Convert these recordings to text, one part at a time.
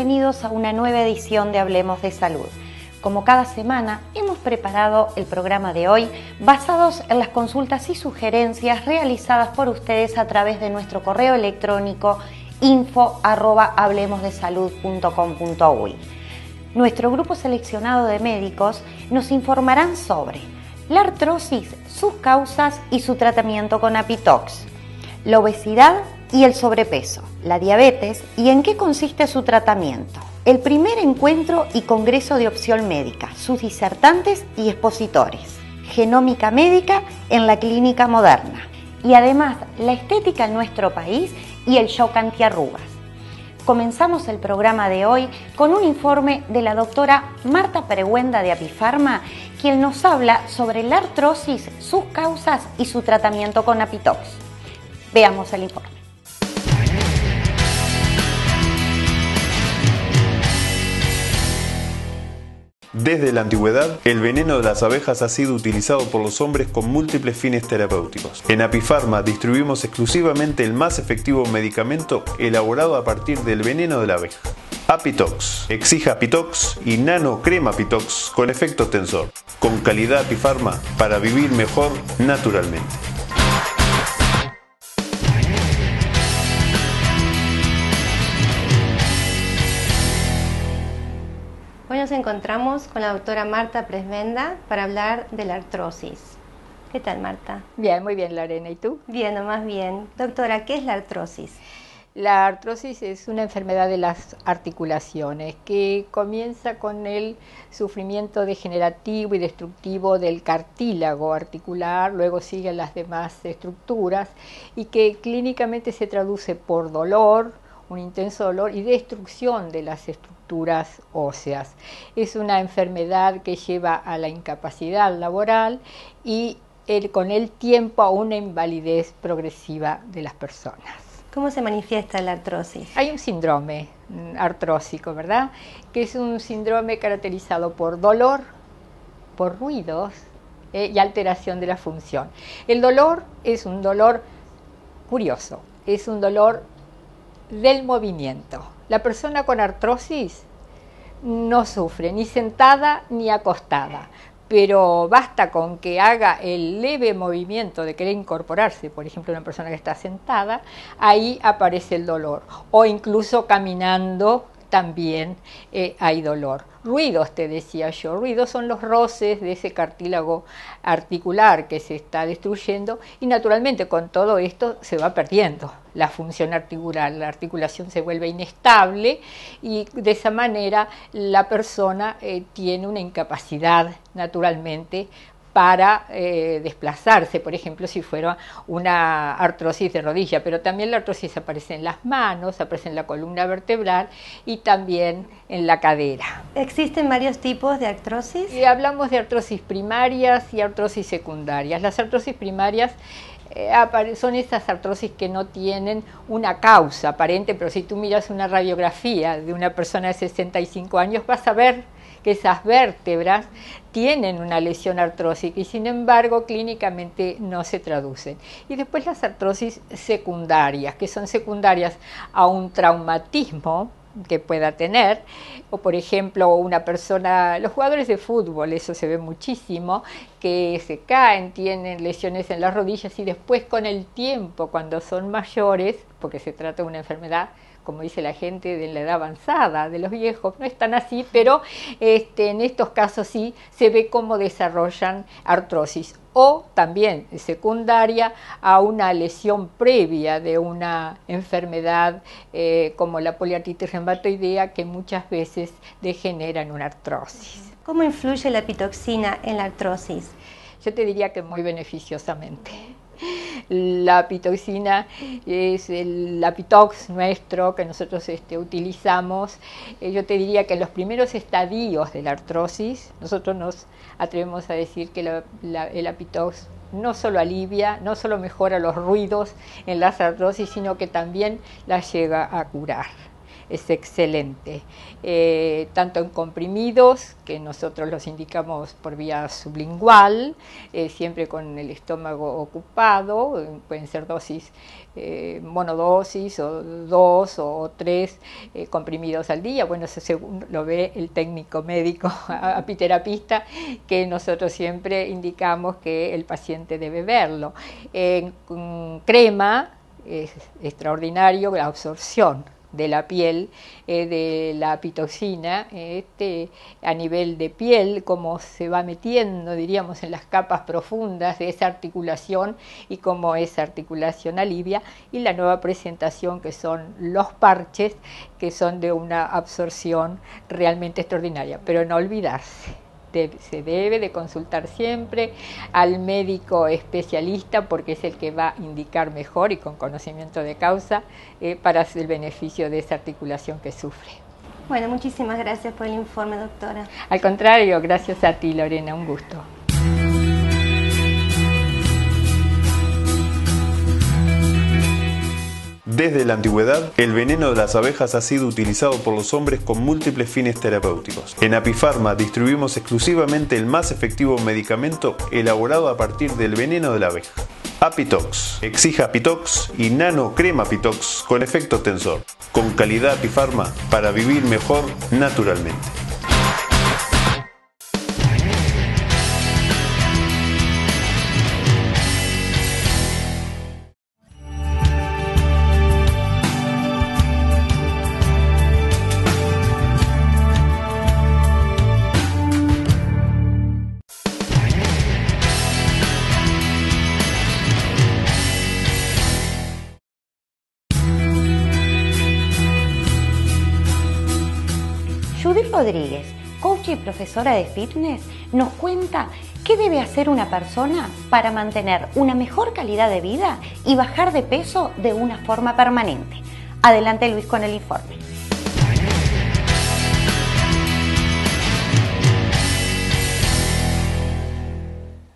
bienvenidos a una nueva edición de Hablemos de Salud. Como cada semana, hemos preparado el programa de hoy basados en las consultas y sugerencias realizadas por ustedes a través de nuestro correo electrónico info@hablemosdesalud.com.uy. Nuestro grupo seleccionado de médicos nos informarán sobre la artrosis, sus causas y su tratamiento con Apitox, la obesidad y el sobrepeso, la diabetes y en qué consiste su tratamiento, el primer encuentro y congreso de opción médica, sus disertantes y expositores, genómica médica en la clínica moderna y además la estética en nuestro país y el shock antiarrugas. Comenzamos el programa de hoy con un informe de la doctora Marta Preguenda de Apifarma, quien nos habla sobre la artrosis, sus causas y su tratamiento con Apitox. Veamos el informe. Desde la antigüedad, el veneno de las abejas ha sido utilizado por los hombres con múltiples fines terapéuticos. En Apifarma distribuimos exclusivamente el más efectivo medicamento elaborado a partir del veneno de la abeja. Apitox, Exija Apitox y Nano Crema Apitox con efecto tensor. Con calidad Apifarma para vivir mejor naturalmente. Hoy nos encontramos con la doctora Marta Preguenda para hablar de la artrosis. ¿Qué tal, Marta? Bien, muy bien, Lorena. ¿Y tú? Bien, nomás bien. Doctora, ¿qué es la artrosis? La artrosis es una enfermedad de las articulaciones que comienza con el sufrimiento degenerativo y destructivo del cartílago articular, luego siguen las demás estructuras y que clínicamente se traduce por dolor, un intenso dolor y destrucción de las estructuras óseas. Es una enfermedad que lleva a la incapacidad laboral y con el tiempo a una invalidez progresiva de las personas. ¿Cómo se manifiesta la artrosis? Hay un síndrome artrósico, ¿verdad? Que es un síndrome caracterizado por dolor, por ruidos y alteración de la función. El dolor es un dolor curioso, es un dolor del movimiento. La persona con artrosis no sufre ni sentada ni acostada, pero basta con que haga el leve movimiento de querer incorporarse, por ejemplo, una persona que está sentada, ahí aparece el dolor, o incluso caminando también hay dolor. Ruidos, te decía yo, ruidos son los roces de ese cartílago articular que se está destruyendo y naturalmente con todo esto se va perdiendo la función articular, la articulación se vuelve inestable y de esa manera la persona tiene una incapacidad naturalmente para desplazarse, por ejemplo, si fuera una artrosis de rodilla, pero también la artrosis aparece en las manos, aparece en la columna vertebral y también en la cadera. ¿Existen varios tipos de artrosis? Y hablamos de artrosis primarias y artrosis secundarias. Las artrosis primarias son esas artrosis que no tienen una causa aparente, pero si tú miras una radiografía de una persona de 65 años vas a ver que esas vértebras tienen una lesión artrósica y sin embargo clínicamente no se traducen. Y después las artrosis secundarias, que son secundarias a un traumatismo que pueda tener, o por ejemplo una persona, los jugadores de fútbol, eso se ve muchísimo, que se caen, tienen lesiones en las rodillas y después con el tiempo, cuando son mayores, porque se trata de una enfermedad, como dice la gente, de la edad avanzada, de los viejos, no es tan así, pero en estos casos sí se ve cómo desarrollan artrosis, o también secundaria a una lesión previa de una enfermedad como la poliartritis reumatoidea, que muchas veces degenera en una artrosis. ¿Cómo influye la pitoxina en la artrosis? Yo te diría que muy beneficiosamente. La pitoxina es el Apitox nuestro que nosotros utilizamos. Yo te diría que en los primeros estadios de la artrosis, nosotros nos atrevemos a decir que el Apitox no solo alivia, no solo mejora los ruidos en las artrosis, sino que también las llega a curar. es excelente, tanto en comprimidos, que nosotros los indicamos por vía sublingual, siempre con el estómago ocupado, pueden ser dosis monodosis o 2 o 3 comprimidos al día. Bueno, eso según lo ve el técnico médico apiterapista, que nosotros siempre indicamos que el paciente debe verlo. En crema es extraordinario la absorción de la piel, de la apitoxina, a nivel de piel, cómo se va metiendo, diríamos, en las capas profundas de esa articulación y cómo esa articulación alivia, y la nueva presentación que son los parches, que son de una absorción realmente extraordinaria, pero no olvidarse. Se debe de consultar siempre al médico especialista, porque es el que va a indicar mejor y con conocimiento de causa para el beneficio de esa articulación que sufre. Bueno, muchísimas gracias por el informe, doctora. Al contrario, gracias a ti, Lorena, un gusto. Desde la antigüedad, el veneno de las abejas ha sido utilizado por los hombres con múltiples fines terapéuticos. En Apifarma distribuimos exclusivamente el más efectivo medicamento elaborado a partir del veneno de la abeja. Apitox, Exija Apitox y Nano Crema Apitox con efecto tensor. Con calidad Apifarma para vivir mejor naturalmente. Judith Rodríguez, coach y profesora de fitness, nos cuenta qué debe hacer una persona para mantener una mejor calidad de vida y bajar de peso de una forma permanente. Adelante, Luis, con el informe.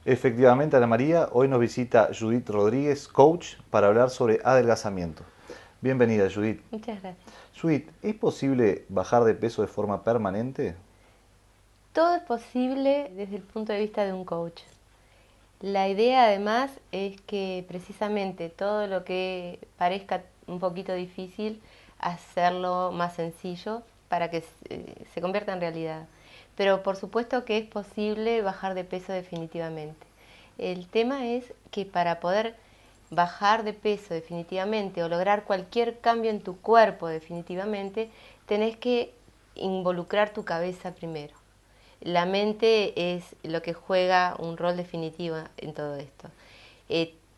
Efectivamente, Ana María, hoy nos visita Judith Rodríguez, coach, para hablar sobre adelgazamiento. Bienvenida, Judith. Muchas gracias. Judith, ¿es posible bajar de peso de forma permanente? Todo es posible desde el punto de vista de un coach. La idea además es que precisamente todo lo que parezca un poquito difícil, hacerlo más sencillo para que se convierta en realidad. Pero por supuesto que es posible bajar de peso definitivamente. El tema es que para poder bajar de peso definitivamente o lograr cualquier cambio en tu cuerpo definitivamente, tenés que involucrar tu cabeza primero. La mente es lo que juega un rol definitivo en todo esto.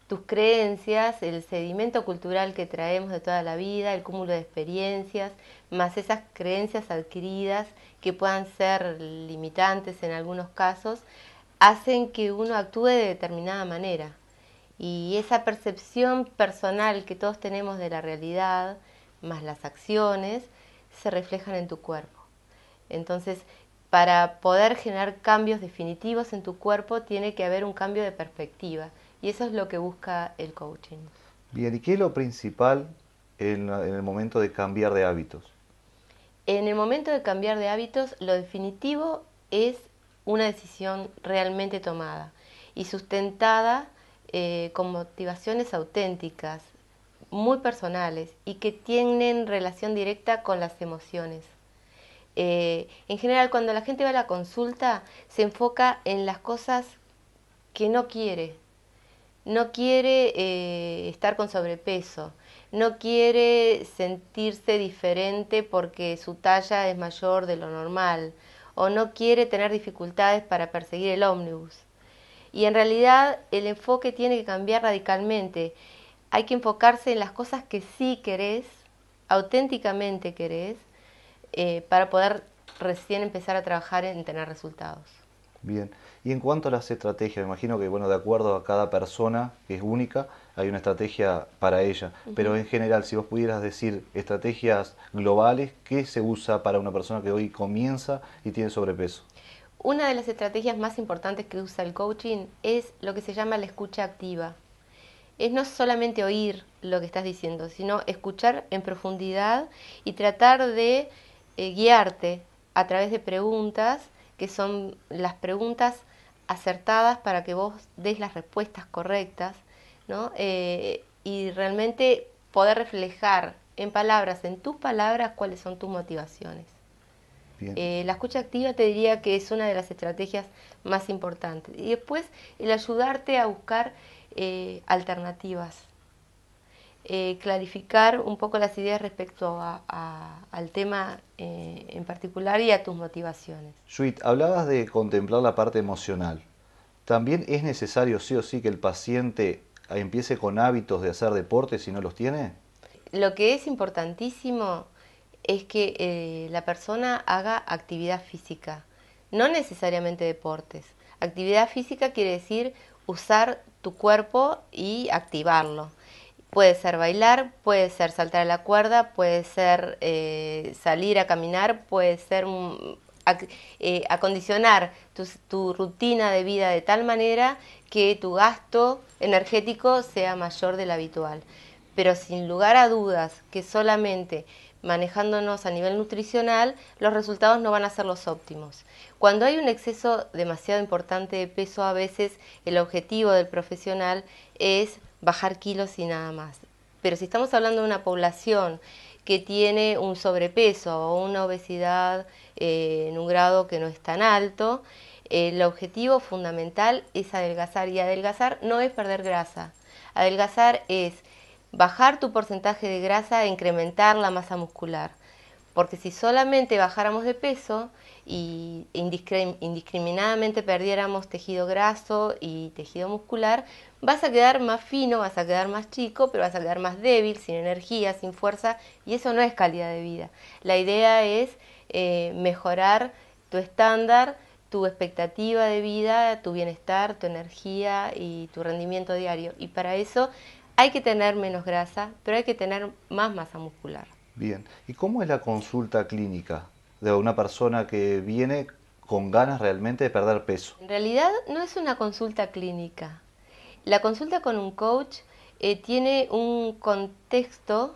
Tus creencias, el sedimento cultural que traemos de toda la vida, el cúmulo de experiencias, más esas creencias adquiridas que puedan ser limitantes en algunos casos, hacen que uno actúe de determinada manera. Y esa percepción personal que todos tenemos de la realidad, más las acciones, se reflejan en tu cuerpo. Entonces, para poder generar cambios definitivos en tu cuerpo, tiene que haber un cambio de perspectiva. Y eso es lo que busca el coaching. Bien, ¿y qué es lo principal en el momento de cambiar de hábitos? En el momento de cambiar de hábitos, lo definitivo es una decisión realmente tomada y sustentada con motivaciones auténticas, muy personales y que tienen relación directa con las emociones. En general, cuando la gente va a la consulta, se enfoca en las cosas que no quiere. No quiere estar con sobrepeso, no quiere sentirse diferente porque su talla es mayor de lo normal, o no quiere tener dificultades para perseguir el ómnibus. Y en realidad el enfoque tiene que cambiar radicalmente. Hay que enfocarse en las cosas que sí querés, auténticamente querés, para poder recién empezar a trabajar en tener resultados. Bien, y en cuanto a las estrategias, me imagino que, bueno, de acuerdo a cada persona, que es única, hay una estrategia para ella. Pero en general, si vos pudieras decir estrategias globales, ¿qué se usa para una persona que hoy comienza y tiene sobrepeso? Una de las estrategias más importantes que usa el coaching es lo que se llama la escucha activa. es no solamente oír lo que estás diciendo, sino escuchar en profundidad y tratar de guiarte a través de preguntas que son las preguntas acertadas para que vos des las respuestas correctas, ¿no? Y realmente poder reflejar en palabras, en tus palabras, cuáles son tus motivaciones. La escucha activa te diría que es una de las estrategias más importantes. Y después el ayudarte a buscar alternativas, clarificar un poco las ideas respecto al tema en particular y a tus motivaciones. Judith, hablabas de contemplar la parte emocional. ¿También es necesario sí o sí que el paciente empiece con hábitos de hacer deporte si no los tiene? Lo que es importantísimo es que la persona haga actividad física, no necesariamente deportes. Actividad física quiere decir usar tu cuerpo y activarlo. Puede ser bailar, puede ser saltar a la cuerda, puede ser salir a caminar, puede ser acondicionar tu rutina de vida de tal manera que tu gasto energético sea mayor del habitual. Pero sin lugar a dudas que solamente manejándonos a nivel nutricional, los resultados no van a ser los óptimos. Cuando hay un exceso demasiado importante de peso, a veces el objetivo del profesional es bajar kilos y nada más. Pero si estamos hablando de una población que tiene un sobrepeso o una obesidad en un grado que no es tan alto, el objetivo fundamental es adelgazar. Y adelgazar no es perder grasa. Adelgazar es bajar tu porcentaje de grasa e incrementar la masa muscular. Porque si solamente bajáramos de peso y indiscriminadamente perdiéramos tejido graso y tejido muscular, vas a quedar más fino, vas a quedar más chico, pero vas a quedar más débil, sin energía, sin fuerza, y eso no es calidad de vida. La idea es mejorar tu estándar, tu expectativa de vida, tu bienestar, tu energía y tu rendimiento diario. Y para eso hay que tener menos grasa, pero hay que tener más masa muscular. Bien. ¿Y cómo es la consulta clínica de una persona que viene con ganas realmente de perder peso? En realidad no es una consulta clínica. La consulta con un coach tiene un contexto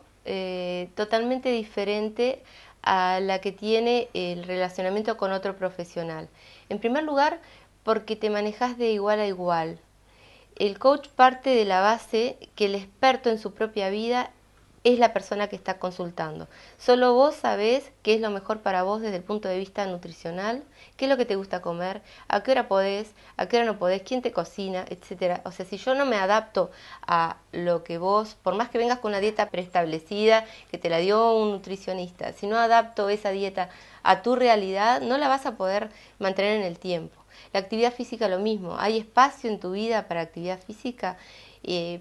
totalmente diferente a la que tiene el relacionamiento con otro profesional. En primer lugar, porque te manejas de igual a igual. El coach parte de la base que el experto en su propia vida es la persona que está consultando. Solo vos sabés qué es lo mejor para vos desde el punto de vista nutricional, qué es lo que te gusta comer, a qué hora podés, a qué hora no podés, quién te cocina, etcétera. O sea, si yo no me adapto a lo que vos, por más que vengas con una dieta preestablecida que te la dio un nutricionista, si no adapto esa dieta a tu realidad, no la vas a poder mantener en el tiempo. La actividad física lo mismo, hay espacio en tu vida para actividad física.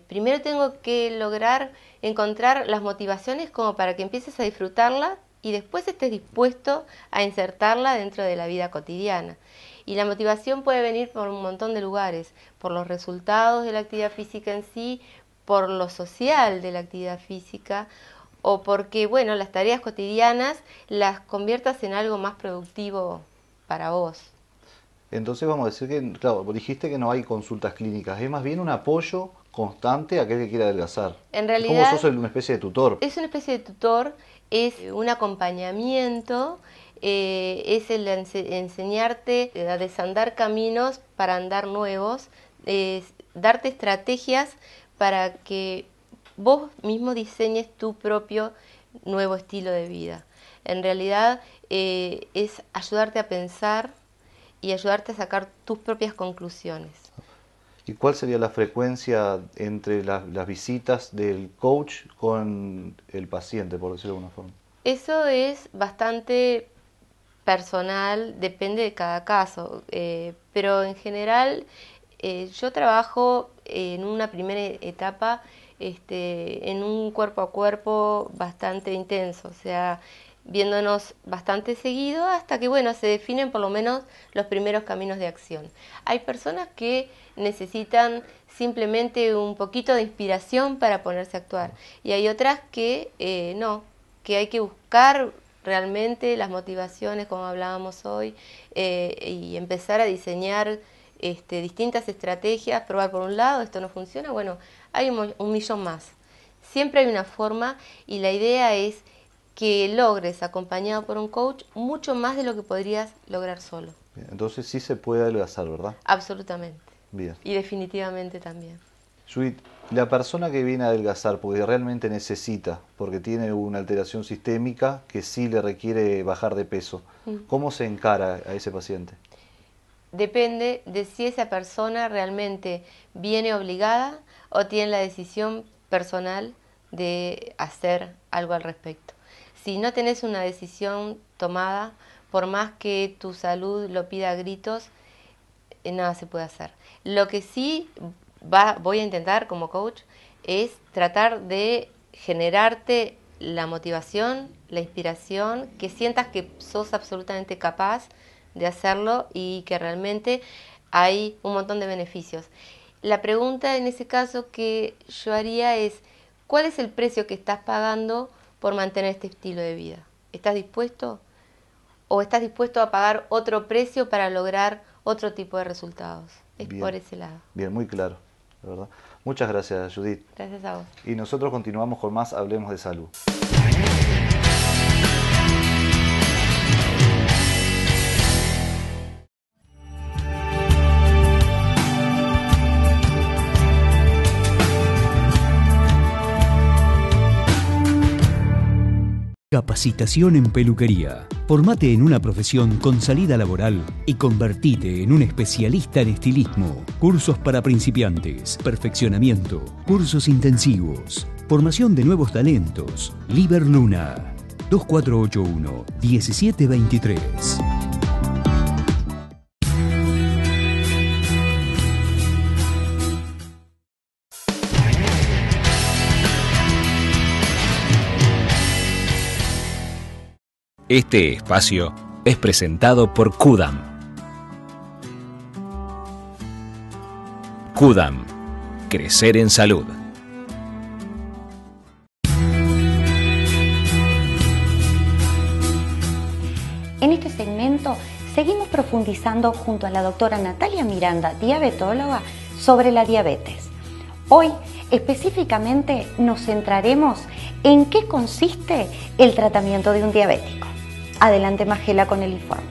Primero tengo que lograr encontrar las motivaciones como para que empieces a disfrutarla y después estés dispuesto a insertarla dentro de la vida cotidiana. Y la motivación puede venir por un montón de lugares, por los resultados de la actividad física en sí, por lo social de la actividad física o porque, bueno, las tareas cotidianas las conviertas en algo más productivo para vos. Entonces vamos a decir que, claro, dijiste que no hay consultas clínicas, es más bien un apoyo constante a aquel que quiere adelgazar. En realidad, ¿Cómo sos una especie de tutor? Es una especie de tutor, es un acompañamiento, es el enseñarte a desandar caminos para andar nuevos, darte estrategias para que vos mismo diseñes tu propio nuevo estilo de vida. En realidad es ayudarte a pensar y ayudarte a sacar tus propias conclusiones. ¿Y cuál sería la frecuencia entre las visitas del coach con el paciente, por decirlo de alguna forma? Eso es bastante personal, depende de cada caso, pero en general yo trabajo en una primera etapa en un cuerpo a cuerpo bastante intenso, o sea, viéndonos bastante seguido hasta que, bueno, se definen por lo menos los primeros caminos de acción. Hay personas que necesitan simplemente un poquito de inspiración para ponerse a actuar y hay otras que no, que hay que buscar realmente las motivaciones, como hablábamos hoy, y empezar a diseñar distintas estrategias, probar por un lado, esto no funciona, bueno, hay un millón más. Siempre hay una forma y la idea es que logres, acompañado por un coach, mucho más de lo que podrías lograr solo. Bien, entonces sí se puede adelgazar, ¿verdad? Absolutamente. Bien. Y definitivamente también. Judith, la persona que viene a adelgazar porque realmente necesita, porque tiene una alteración sistémica que sí le requiere bajar de peso, ¿cómo se encara a ese paciente? Depende de si esa persona realmente viene obligada o tiene la decisión personal de hacer algo al respecto. Si no tenés una decisión tomada, por más que tu salud lo pida a gritos, nada se puede hacer. Lo que sí voy a intentar como coach es tratar de generarte la motivación, la inspiración, que sientas que sos absolutamente capaz de hacerlo y que realmente hay un montón de beneficios. La pregunta en ese caso que yo haría es, ¿cuál es el precio que estás pagando por mantener este estilo de vida? ¿Estás dispuesto? ¿O estás dispuesto a pagar otro precio para lograr otro tipo de resultados? Es Bien. por ese lado. Bien, muy claro, la verdad. Muchas gracias, Judith. Gracias a vos. Y nosotros continuamos con más Hablemos de Salud. Capacitación en peluquería. Formate en una profesión con salida laboral y convertite en un especialista en estilismo. Cursos para principiantes, perfeccionamiento, cursos intensivos, formación de nuevos talentos. Liber Luna, 2481-1723. Este espacio es presentado por Qdam. Qdam, crecer en salud. En este segmento seguimos profundizando junto a la doctora Natalia Miranda, diabetóloga, sobre la diabetes. Hoy específicamente nos centraremos en qué consiste el tratamiento de un diabético. Adelante, Magela, con el informe.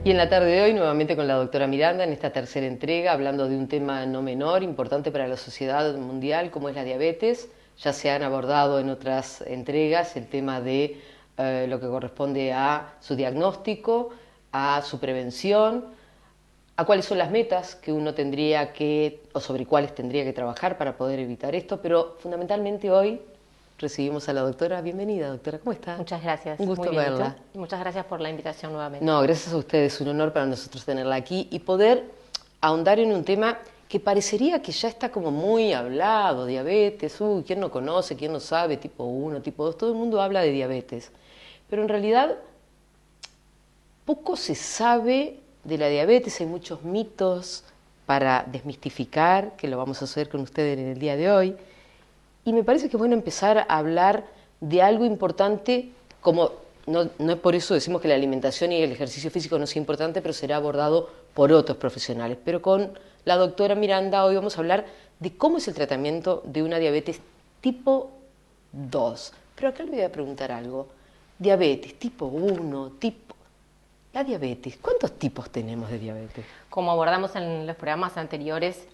Y en la tarde de hoy, nuevamente con la doctora Miranda, en esta tercera entrega, hablando de un tema no menor, importante para la sociedad mundial, como es la diabetes. Ya se han abordado en otras entregas el tema de lo que corresponde a su diagnóstico, a su prevención, a cuáles son las metas que uno tendría que, o sobre cuáles tendría que trabajar para poder evitar esto, pero fundamentalmente hoy recibimos a la doctora. Bienvenida, doctora, ¿cómo está? Muchas gracias. Un gusto Muy bien, verla. ¿y tú? Muchas gracias por la invitación nuevamente. No, gracias a ustedes, un honor para nosotros tenerla aquí y poder ahondar en un tema que parecería que ya está como muy hablado, diabetes, ¿quién no conoce, quién no sabe, tipo 1, tipo 2? Todo el mundo habla de diabetes, pero en realidad poco se sabe de la diabetes, hay muchos mitos para desmistificar, que lo vamos a hacer con ustedes en el día de hoy, y me parece que es bueno empezar a hablar de algo importante, como no es por eso decimos que la alimentación y el ejercicio físico no es importante, pero será abordado por otros profesionales. Pero con la doctora Miranda hoy vamos a hablar de cómo es el tratamiento de una diabetes tipo 2. Pero acá le voy a preguntar algo. Diabetes tipo 1, la diabetes, ¿cuántos tipos tenemos de diabetes? Como abordamos en los programas anteriores,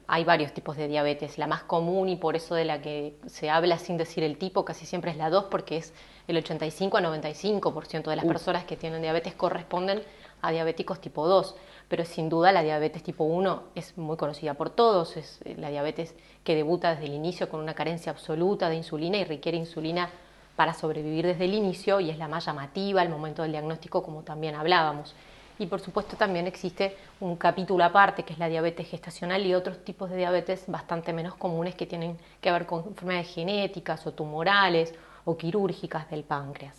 hay varios tipos de diabetes. La más común y por eso de la que se habla sin decir el tipo casi siempre es la 2, porque es el 85 a 95% de las personas que tienen diabetes corresponden a diabéticos tipo 2. Pero sin duda la diabetes tipo 1 es muy conocida por todos. Es la diabetes que debuta desde el inicio con una carencia absoluta de insulina y requiere insulina para sobrevivir desde el inicio, y es la más llamativa al momento del diagnóstico, como también hablábamos. Y por supuesto también existe un capítulo aparte, que es la diabetes gestacional y otros tipos de diabetes bastante menos comunes que tienen que ver con enfermedades genéticas o tumorales o quirúrgicas del páncreas.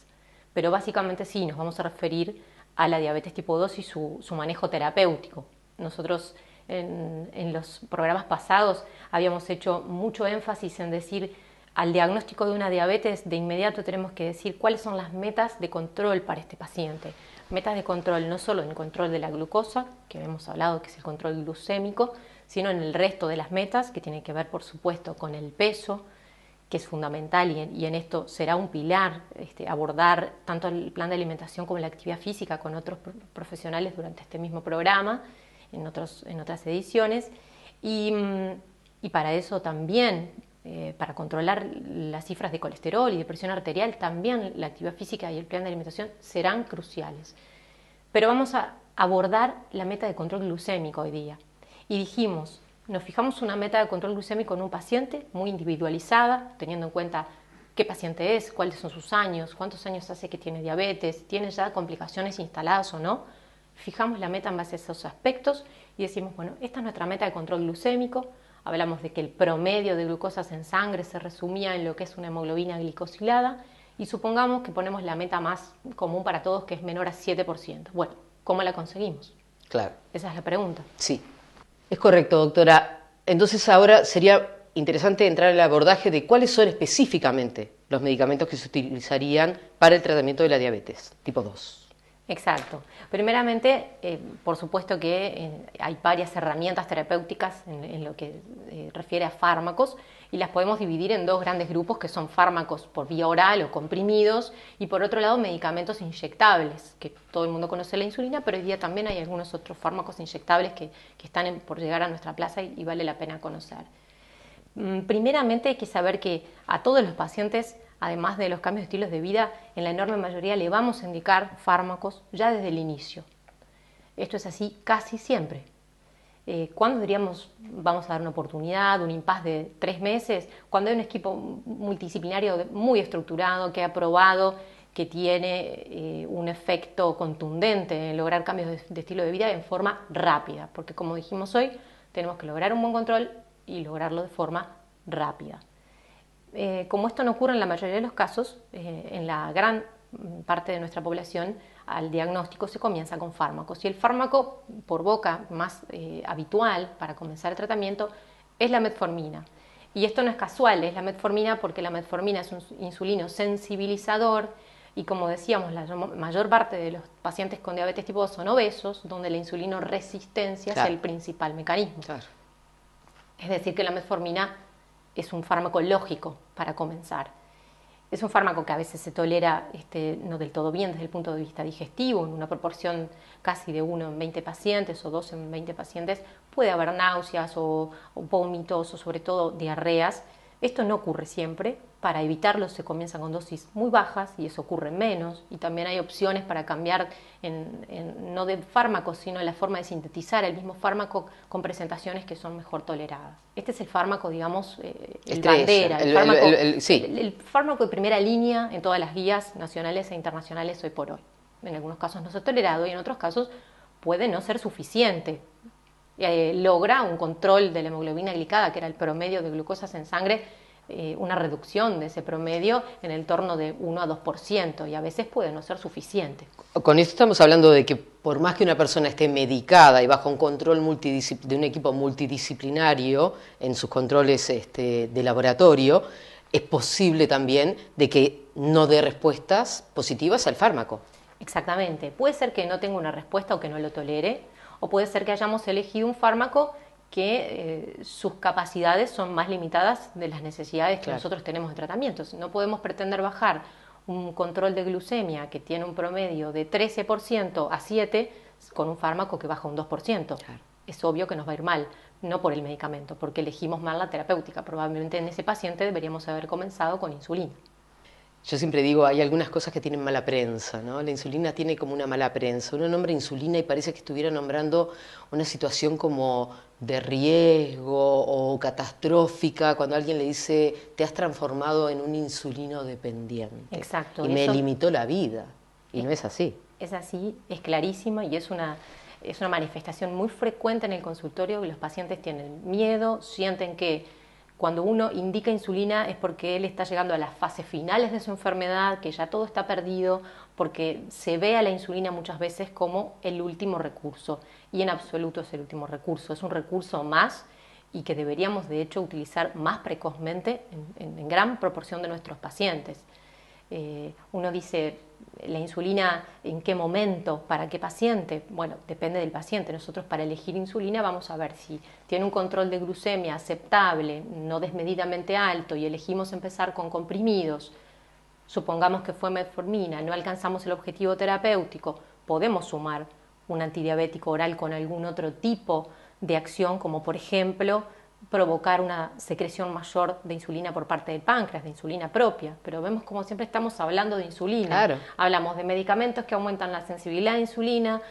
Pero básicamente sí, nos vamos a referir a la diabetes tipo 2 y su manejo terapéutico. Nosotros en los programas pasados habíamos hecho mucho énfasis en decir al diagnóstico de una diabetes, de inmediato tenemos que decir cuáles son las metas de control para este paciente. Metas de control no solo en el control de la glucosa, que hemos hablado que es el control glucémico, sino en el resto de las metas, que tienen que ver, por supuesto, con el peso, que es fundamental y en esto será un pilar abordar tanto el plan de alimentación como la actividad física con otros profesionales durante este mismo programa, en otras ediciones. Y para eso también, para controlar las cifras de colesterol y de presión arterial, también la actividad física y el plan de alimentación serán cruciales. Pero vamos a abordar la meta de control glucémico hoy día. Y dijimos, nos fijamos una meta de control glucémico en un paciente muy individualizada, teniendo en cuenta qué paciente es, cuáles son sus años, cuántos años hace que tiene diabetes, tiene ya complicaciones instaladas o no. Fijamos la meta en base a esos aspectos y decimos, bueno, esta es nuestra meta de control glucémico. Hablamos de que el promedio de glucosas en sangre se resumía en lo que es una hemoglobina glicosilada y supongamos que ponemos la meta más común para todos, que es menor a 7%. Bueno, ¿cómo la conseguimos? Claro. Esa es la pregunta. Sí, es correcto, doctora. Entonces ahora sería interesante entrar al abordaje de cuáles son específicamente los medicamentos que se utilizarían para el tratamiento de la diabetes tipo 2. Exacto. Primeramente, por supuesto que hay varias herramientas terapéuticas en lo que refiere a fármacos y las podemos dividir en dos grandes grupos que son fármacos por vía oral o comprimidos y por otro lado medicamentos inyectables, que todo el mundo conoce la insulina, pero hoy día también hay algunos otros fármacos inyectables que están por llegar a nuestra plaza y vale la pena conocer. Primeramente hay que saber que a todos los pacientes, además de los cambios de estilos de vida, en la enorme mayoría le vamos a indicar fármacos ya desde el inicio. Esto es así casi siempre. ¿Cuándo vamos a dar una oportunidad, un impasse de 3 meses? Cuando hay un equipo multidisciplinario muy estructurado, que ha probado que tiene un efecto contundente en lograr cambios de estilo de vida en forma rápida, porque como dijimos hoy, tenemos que lograr un buen control y lograrlo de forma rápida. Como esto no ocurre en la mayoría de los casos, en la gran parte de nuestra población, al diagnóstico se comienza con fármacos. Y el fármaco por boca más habitual para comenzar el tratamiento es la metformina. Y esto no es casual, es la metformina porque la metformina es un insulino sensibilizador y como decíamos, la mayor parte de los pacientes con diabetes tipo 2 son obesos, donde la insulinoresistencia es el principal mecanismo. Claro. Es decir, que la metformina es un fármaco lógico para comenzar. Es un fármaco que a veces se tolera no del todo bien desde el punto de vista digestivo, en una proporción casi de 1 en 20 pacientes o 2 en 20 pacientes puede haber náuseas o vómitos o sobre todo diarreas. Esto no ocurre siempre. Para evitarlo se comienza con dosis muy bajas y eso ocurre menos. Y también hay opciones para cambiar no de fármacos, sino en la forma de sintetizar el mismo fármaco con presentaciones que son mejor toleradas. Este es el fármaco, digamos, el bandera, el fármaco de primera línea en todas las guías nacionales e internacionales hoy por hoy. En algunos casos no se ha tolerado y en otros casos puede no ser suficiente. Logra un control de la hemoglobina glicada, que era el promedio de glucosas en sangre, una reducción de ese promedio en el torno de 1 a 2% y a veces puede no ser suficiente. Con esto estamos hablando de que por más que una persona esté medicada y bajo un control de un equipo multidisciplinario en sus controles de laboratorio, es posible también de que no dé respuestas positivas al fármaco. Exactamente. Puede ser que no tenga una respuesta o que no lo tolere, o puede ser que hayamos elegido un fármaco que sus capacidades son más limitadas de las necesidades que nosotros tenemos de tratamientos. No podemos pretender bajar un control de glucemia que tiene un promedio de 13% a 7% con un fármaco que baja un 2%. Claro. Es obvio que nos va a ir mal, no por el medicamento, porque elegimos mal la terapéutica. Probablemente en ese paciente deberíamos haber comenzado con insulina. Yo siempre digo, hay algunas cosas que tienen mala prensa, ¿no? La insulina tiene como una mala prensa. Uno nombra insulina y parece que estuviera nombrando una situación como de riesgo o catastrófica, cuando alguien le dice, te has transformado en un insulino dependiente. Exacto. Y me limitó la vida. Y no es así. Es así, es clarísima y es una manifestación muy frecuente en el consultorio. Los pacientes tienen miedo, sienten que cuando uno indica insulina es porque él está llegando a las fases finales de su enfermedad, que ya todo está perdido, porque se ve a la insulina muchas veces como el último recurso, y en absoluto es el último recurso, es un recurso más, y que deberíamos de hecho utilizar más precozmente en gran proporción de nuestros pacientes. Uno dice, ¿la insulina en qué momento? ¿Para qué paciente? Bueno, depende del paciente. Nosotros para elegir insulina vamos a ver si tiene un control de glucemia aceptable, no desmedidamente alto, y elegimos empezar con comprimidos. Supongamos que fue metformina, no alcanzamos el objetivo terapéutico, podemos sumar un antidiabético oral con algún otro tipo de acción, como por ejemplo provocar una secreción mayor de insulina por parte del páncreas, de insulina propia. Pero vemos como siempre estamos hablando de insulina. Claro. Hablamos de medicamentos que aumentan la sensibilidad a insulina,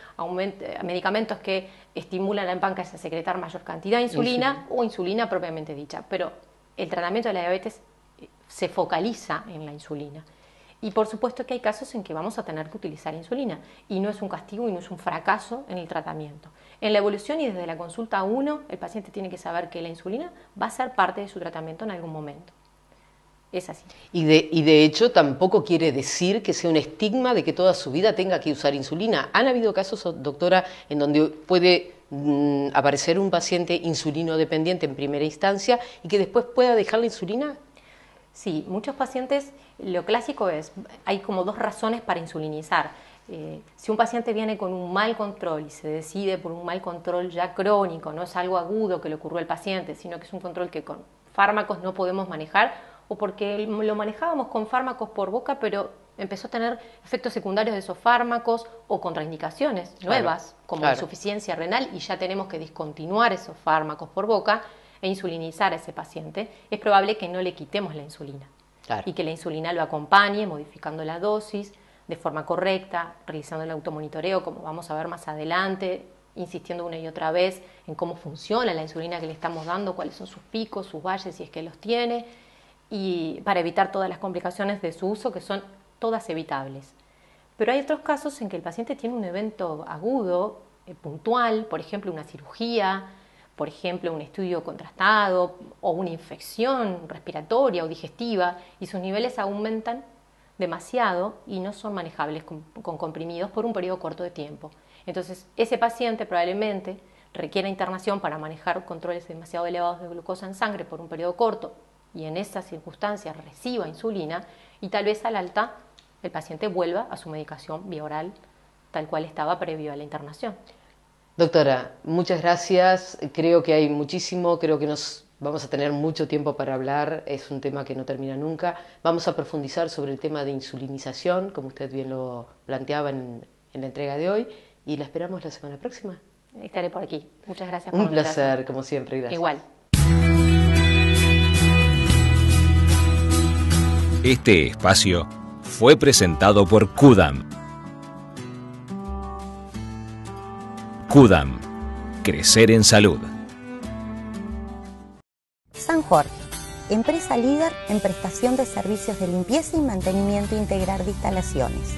medicamentos que estimulan al páncreas a secretar mayor cantidad de insulina o insulina propiamente dicha. Pero el tratamiento de la diabetes se focaliza en la insulina. Y por supuesto que hay casos en que vamos a tener que utilizar insulina y no es un castigo y no es un fracaso en el tratamiento. En la evolución y desde la consulta 1, el paciente tiene que saber que la insulina va a ser parte de su tratamiento en algún momento. Es así. Y de hecho tampoco quiere decir que sea un estigma de que toda su vida tenga que usar insulina. ¿Han habido casos, doctora, en donde puede aparecer un paciente insulino dependiente en primera instancia y que después pueda dejar la insulina? Sí, muchos pacientes, lo clásico es, hay como dos razones para insulinizar. Si un paciente viene con un mal control y se decide por un mal control ya crónico, no es algo agudo que le ocurrió al paciente, sino que es un control que con fármacos no podemos manejar, o porque lo manejábamos con fármacos por boca, pero empezó a tener efectos secundarios de esos fármacos o contraindicaciones nuevas, como insuficiencia renal, y ya tenemos que discontinuar esos fármacos por boca e insulinizar a ese paciente, es probable que no le quitemos la insulina y que la insulina lo acompañe modificando la dosis de forma correcta, realizando el automonitoreo, como vamos a ver más adelante, insistiendo una y otra vez en cómo funciona la insulina que le estamos dando, cuáles son sus picos, sus valles, si es que los tiene, y para evitar todas las complicaciones de su uso, que son todas evitables. Pero hay otros casos en que el paciente tiene un evento agudo, puntual, por ejemplo una cirugía, por ejemplo un estudio contrastado o una infección respiratoria o digestiva, y sus niveles aumentan demasiado y no son manejables con comprimidos por un periodo corto de tiempo. Entonces ese paciente probablemente requiera internación para manejar controles demasiado elevados de glucosa en sangre por un periodo corto, y en esas circunstancias reciba insulina, y tal vez al alta el paciente vuelva a su medicación vía oral tal cual estaba previo a la internación. Doctora, muchas gracias. Creo que hay muchísimo, creo que nos vamos a tener mucho tiempo para hablar, es un tema que no termina nunca. Vamos a profundizar sobre el tema de insulinización, como usted bien lo planteaba en la entrega de hoy, y la esperamos la semana próxima. Estaré por aquí. Muchas gracias. Un placer, como siempre. Gracias. Igual. Este espacio fue presentado por Qudam. Qudam. Crecer en salud. San Jorge, empresa líder en prestación de servicios de limpieza y mantenimiento integral de instalaciones.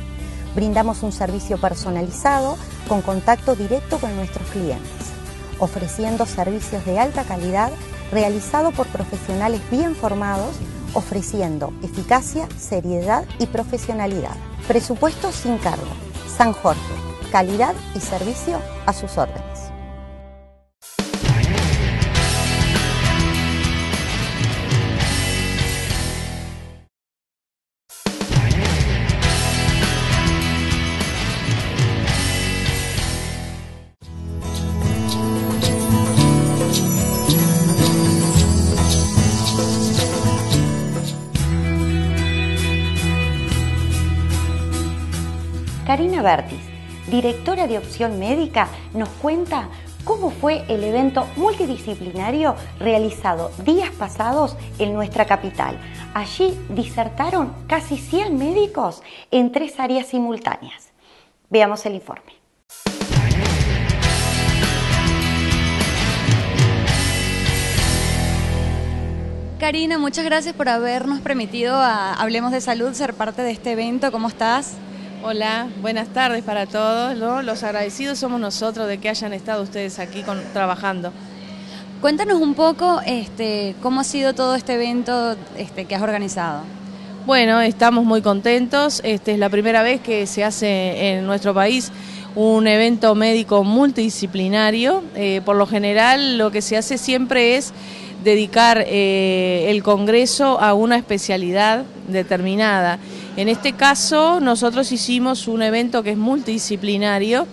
Brindamos un servicio personalizado con contacto directo con nuestros clientes, ofreciendo servicios de alta calidad realizado por profesionales bien formados, ofreciendo eficacia, seriedad y profesionalidad. Presupuesto sin cargo. San Jorge, calidad y servicio a sus órdenes. Karina Bertis, directora de Opción Médica, nos cuenta cómo fue el evento multidisciplinario realizado días pasados en nuestra capital. Allí disertaron casi 100 médicos en 3 áreas simultáneas. Veamos el informe. Karina, muchas gracias por habernos permitido a Hablemos de Salud ser parte de este evento. ¿Cómo estás? Hola, buenas tardes para todos, ¿no? Los agradecidos somos nosotros de que hayan estado ustedes aquí trabajando. Cuéntanos un poco cómo ha sido todo este evento que has organizado. Bueno, estamos muy contentos, es la primera vez que se hace en nuestro país un evento médico multidisciplinario. Por lo general lo que se hace siempre es dedicar el congreso a una especialidad determinada. En este caso nosotros hicimos un evento que es multidisciplinario,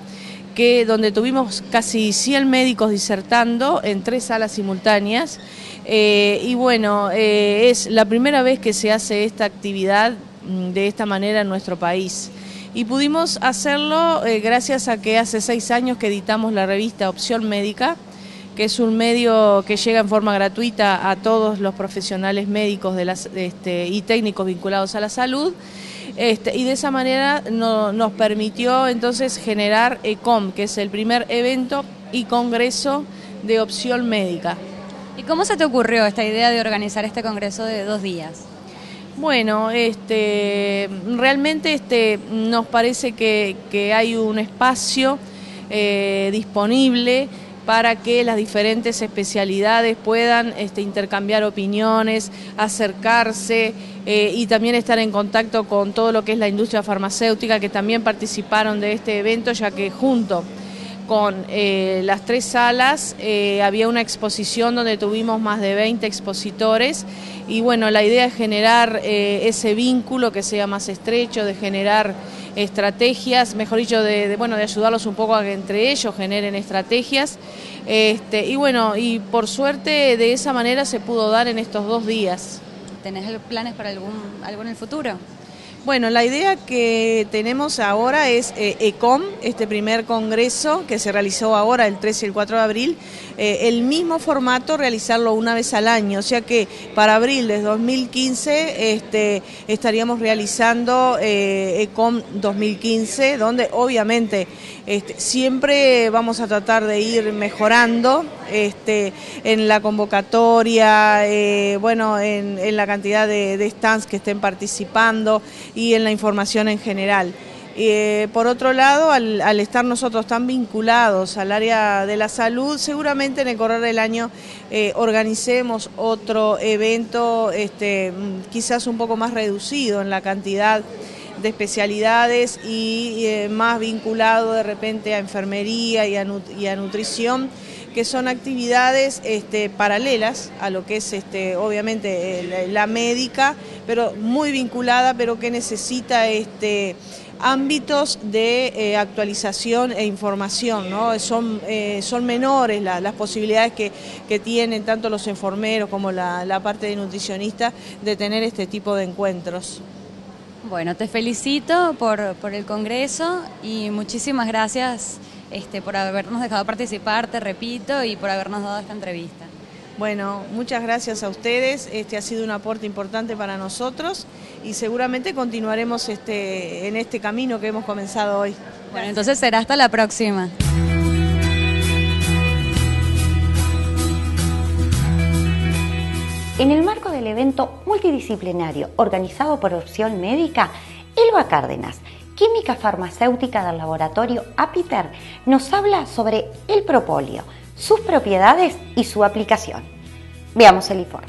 donde tuvimos casi 100 médicos disertando en 3 salas simultáneas, y bueno, es la primera vez que se hace esta actividad de esta manera en nuestro país. Y pudimos hacerlo gracias a que hace 6 años que editamos la revista Opción Médica, que es un medio que llega en forma gratuita a todos los profesionales médicos y técnicos vinculados a la salud. Y de esa manera nos permitió entonces generar ECOM, que es el primer evento y congreso de opción médica. ¿Y cómo se te ocurrió esta idea de organizar este congreso de 2 días? Bueno, realmente nos parece que hay un espacio disponible para que las diferentes especialidades puedan intercambiar opiniones, acercarse y también estar en contacto con todo lo que es la industria farmacéutica, que también participaron de este evento, ya que junto con las 3 salas había una exposición donde tuvimos más de 20 expositores, y bueno, la idea es generar ese vínculo que sea más estrecho, de generar estrategias, mejor dicho, de ayudarlos un poco a que entre ellos generen estrategias, y bueno, y por suerte de esa manera se pudo dar en estos 2 días. ¿Tenés planes para algo en el futuro? Bueno, la idea que tenemos ahora es ECOM, este primer congreso que se realizó ahora el 3 y el 4 de abril, el mismo formato, realizarlo una vez al año, o sea que para abril de 2015 estaríamos realizando ECOM 2015, donde obviamente siempre vamos a tratar de ir mejorando en la convocatoria, en la cantidad de stands que estén participando y en la información en general. Por otro lado, al estar nosotros tan vinculados al área de la salud, seguramente en el correr del año organicemos otro evento quizás un poco más reducido en la cantidad de especialidades y más vinculado de repente a enfermería y a nutrición, que son actividades paralelas a lo que es obviamente la médica, pero muy vinculada, pero que necesita ámbitos de actualización e información, ¿no? Son menores las posibilidades que tienen tanto los enfermeros como la parte de nutricionista de tener este tipo de encuentros. Bueno, te felicito por el congreso y muchísimas gracias por habernos dejado participar, te repito, y por habernos dado esta entrevista. Bueno, muchas gracias a ustedes, ha sido un aporte importante para nosotros y seguramente continuaremos en este camino que hemos comenzado hoy. Bueno, entonces será hasta la próxima. En el marco del evento multidisciplinario organizado por Opción Médica, Elba Cárdenas, química farmacéutica del laboratorio Apiter, nos habla sobre el propóleo, sus propiedades y su aplicación. Veamos el informe.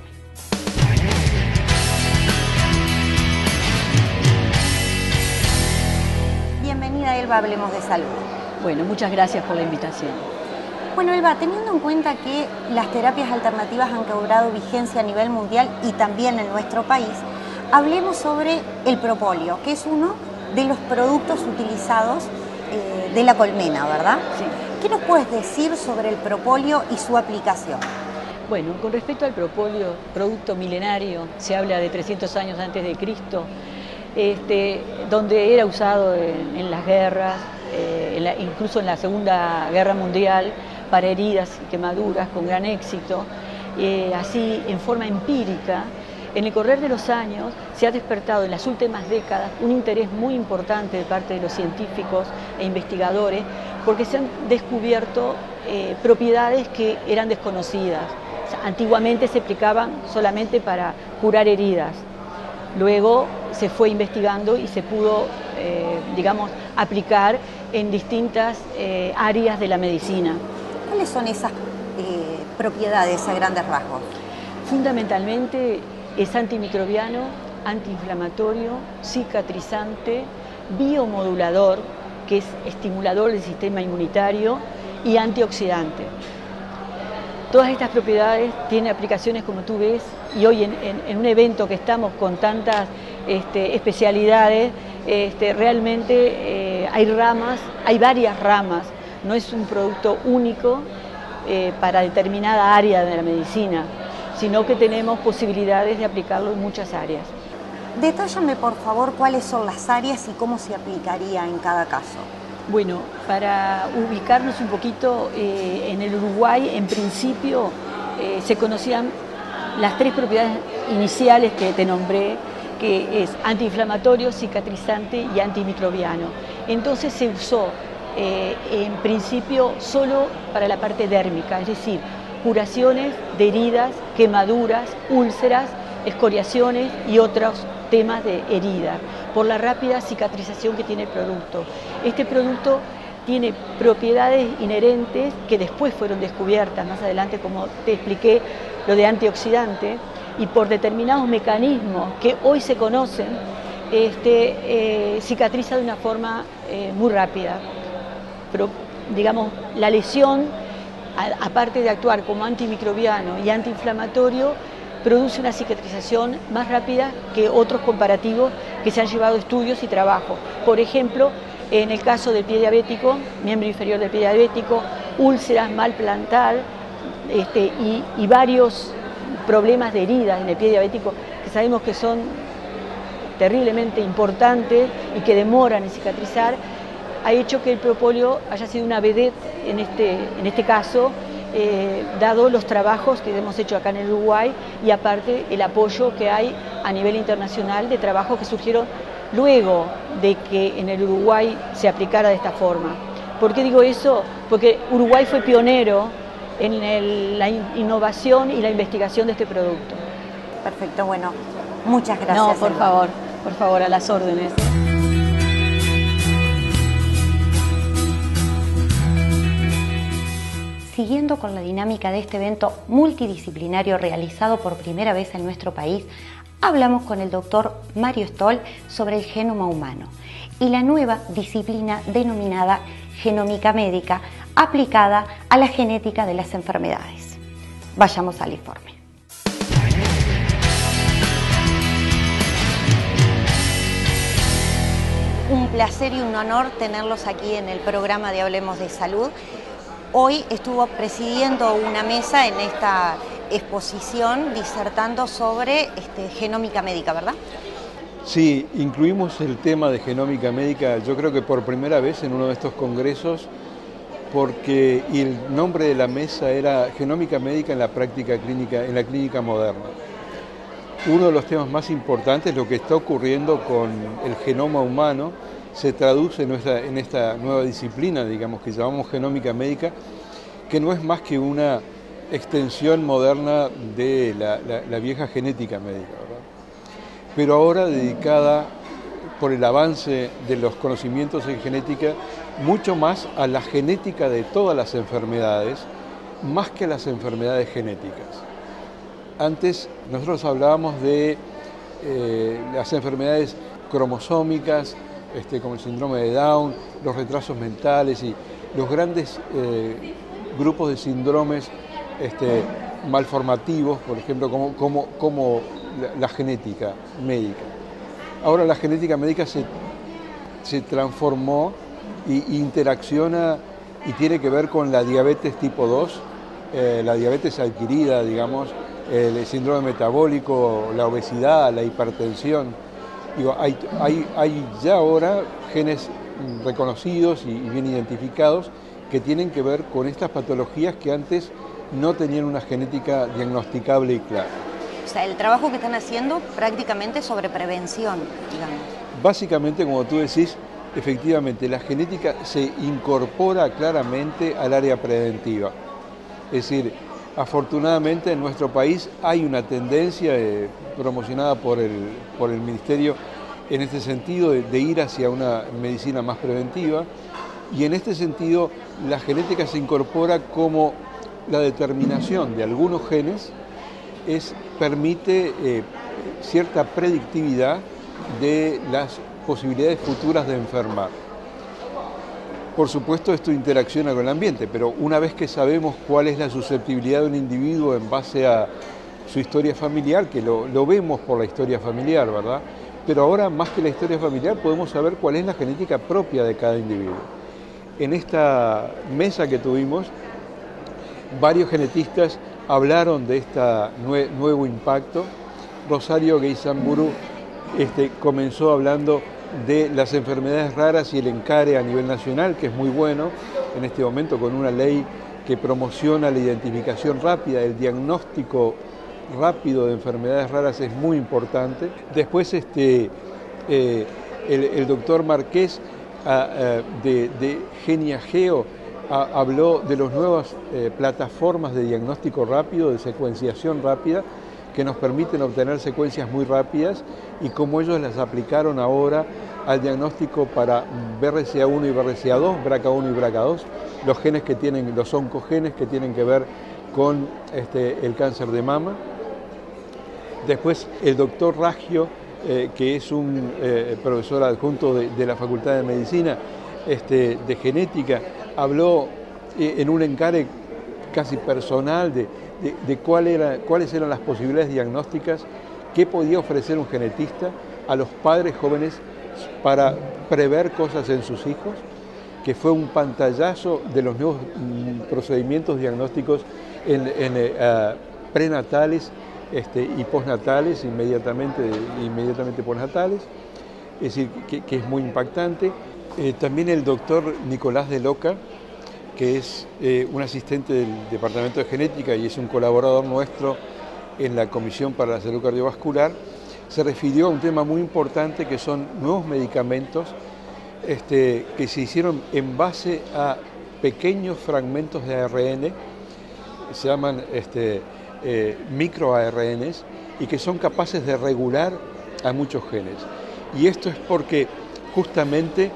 Bienvenida, Elba, hablemos de salud. Bueno, muchas gracias por la invitación. Bueno, Elba, teniendo en cuenta que las terapias alternativas han cobrado vigencia a nivel mundial y también en nuestro país, hablemos sobre el propóleo, que es uno de los productos utilizados de la colmena, ¿verdad? Sí. ¿Qué nos puedes decir sobre el propóleo y su aplicación? Bueno, con respecto al propóleo, producto milenario, se habla de 300 años antes de Cristo, donde era usado en las guerras, incluso en la Segunda Guerra Mundial, para heridas y quemaduras con gran éxito. Así, en forma empírica, en el correr de los años se ha despertado en las últimas décadas un interés muy importante de parte de los científicos e investigadores, porque se han descubierto propiedades que eran desconocidas. O sea, antiguamente se aplicaban solamente para curar heridas. Luego se fue investigando y se pudo, aplicar en distintas áreas de la medicina. ¿Cuáles son esas propiedades a grandes rasgos? Fundamentalmente es antimicrobiano, antiinflamatorio, cicatrizante, biomodulador, que es estimulador del sistema inmunitario y antioxidante. Todas estas propiedades tienen aplicaciones, como tú ves, y hoy en un evento que estamos con tantas especialidades, realmente hay varias ramas, no es un producto único para determinada área de la medicina, sino que tenemos posibilidades de aplicarlo en muchas áreas. Detállame, por favor, cuáles son las áreas y cómo se aplicaría en cada caso. Bueno, para ubicarnos un poquito, en el Uruguay, en principio, se conocían las 3 propiedades iniciales que te nombré, que es antiinflamatorio, cicatrizante y antimicrobiano. Entonces se usó, en principio, solo para la parte dérmica, es decir, curaciones de heridas, quemaduras, úlceras, escoriaciones y otros temas de herida, por la rápida cicatrización que tiene el producto. Este producto tiene propiedades inherentes que después fueron descubiertas más adelante, como te expliqué, lo de antioxidante, y por determinados mecanismos que hoy se conocen, cicatriza de una forma muy rápida. Pero, digamos, la lesión, aparte de actuar como antimicrobiano y antiinflamatorio, produce una cicatrización más rápida que otros comparativos que se han llevado estudios y trabajo. Por ejemplo, en el caso del pie diabético, miembro inferior del pie diabético, úlceras, mal plantar y varios problemas de heridas en el pie diabético que sabemos que son terriblemente importantes y que demoran en cicatrizar, ha hecho que el propóleo haya sido una vedette en este caso, dado los trabajos que hemos hecho acá en el Uruguay y aparte el apoyo que hay a nivel internacional de trabajos que surgieron luego de que en el Uruguay se aplicara de esta forma. ¿Por qué digo eso? Porque Uruguay fue pionero en la innovación y la investigación de este producto. Perfecto, bueno, muchas gracias. No, por favor, a las órdenes. Siguiendo con la dinámica de este evento multidisciplinario realizado por primera vez en nuestro país, hablamos con el doctor Mario Stoll sobre el genoma humano y la nueva disciplina denominada genómica médica aplicada a la genética de las enfermedades. Vayamos al informe. Un placer y un honor tenerlos aquí en el programa de Hablemos de Salud. Hoy estuvo presidiendo una mesa en esta exposición disertando sobre genómica médica, ¿verdad? Sí, incluimos el tema de genómica médica, yo creo que por primera vez en uno de estos congresos, porque el nombre de la mesa era Genómica médica en la práctica clínica, en la clínica moderna. Uno de los temas más importantes, lo que está ocurriendo con el genoma humano, se traduce en esta nueva disciplina, digamos, que llamamos genómica médica, que no es más que una extensión moderna de la vieja genética médica, ¿verdad? Pero ahora dedicada, por el avance de los conocimientos en genética, mucho más a la genética de todas las enfermedades, más que a las enfermedades genéticas. Antes nosotros hablábamos de las enfermedades cromosómicas, como el síndrome de Down, los retrasos mentales y los grandes grupos de síndromes malformativos, por ejemplo, como la genética médica. Ahora la genética médica se transformó e interacciona y tiene que ver con la diabetes tipo 2, la diabetes adquirida, digamos, el síndrome metabólico, la obesidad, la hipertensión. Digo, hay ya ahora genes reconocidos y bien identificados que tienen que ver con estas patologías que antes no tenían una genética diagnosticable y clara. O sea, el trabajo que están haciendo prácticamente sobre prevención, digamos. Básicamente, como tú decís, efectivamente, la genética se incorpora claramente al área preventiva. Es decir, afortunadamente en nuestro país hay una tendencia promocionada por el Ministerio en este sentido de ir hacia una medicina más preventiva, y en este sentido la genética se incorpora como la determinación de algunos genes permite cierta predictividad de las posibilidades futuras de enfermar. por supuesto esto interacciona con el ambiente, pero una vez que sabemos cuál es la susceptibilidad de un individuo en base a su historia familiar, que lo vemos por la historia familiar, ¿verdad? Pero ahora, más que la historia familiar, podemos saber cuál es la genética propia de cada individuo. En esta mesa que tuvimos, varios genetistas hablaron de este nuevo impacto. Rosario Gueizamburu comenzó hablando de las enfermedades raras y el encare a nivel nacional, que es muy bueno en este momento con una ley que promociona la identificación rápida, el diagnóstico rápido de enfermedades raras es muy importante. Después el doctor Marqués de Geniageo habló de las nuevas plataformas de diagnóstico rápido, de secuenciación rápida, que nos permiten obtener secuencias muy rápidas y cómo ellos las aplicaron ahora al diagnóstico para BRCA1 y BRCA2, BRCA1 y BRCA2, los genes que tienen, los oncogenes que tienen que ver con el cáncer de mama. Después el doctor Raggio, que es un profesor adjunto de la Facultad de Medicina, de genética, habló en un encare casi personal de cuáles eran las posibilidades diagnósticas que podía ofrecer un genetista a los padres jóvenes para prever cosas en sus hijos, que fue un pantallazo de los nuevos procedimientos diagnósticos prenatales y postnatales, inmediatamente postnatales, es decir, que es muy impactante. También el doctor Nicolás de Loca, que es un asistente del Departamento de Genética y es un colaborador nuestro en la Comisión para la Salud Cardiovascular, se refirió a un tema muy importante que son nuevos medicamentos que se hicieron en base a pequeños fragmentos de ARN, se llaman microARNs, y que son capaces de regular a muchos genes. Y esto es porque justamente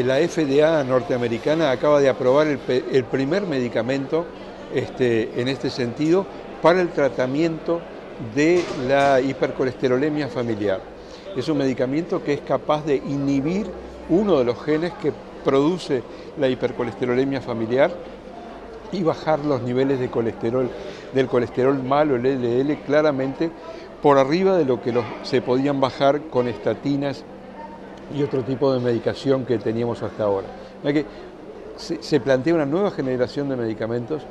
la FDA norteamericana acaba de aprobar el primer medicamento en este sentido para el tratamiento de la hipercolesterolemia familiar. Es un medicamento que es capaz de inhibir uno de los genes que produce la hipercolesterolemia familiar y bajar los niveles de colesterol, del colesterol malo, el LDL, claramente por arriba de lo que se podían bajar con estatinas y otro tipo de medicación que teníamos hasta ahora. Que se plantea una nueva generación de medicamentos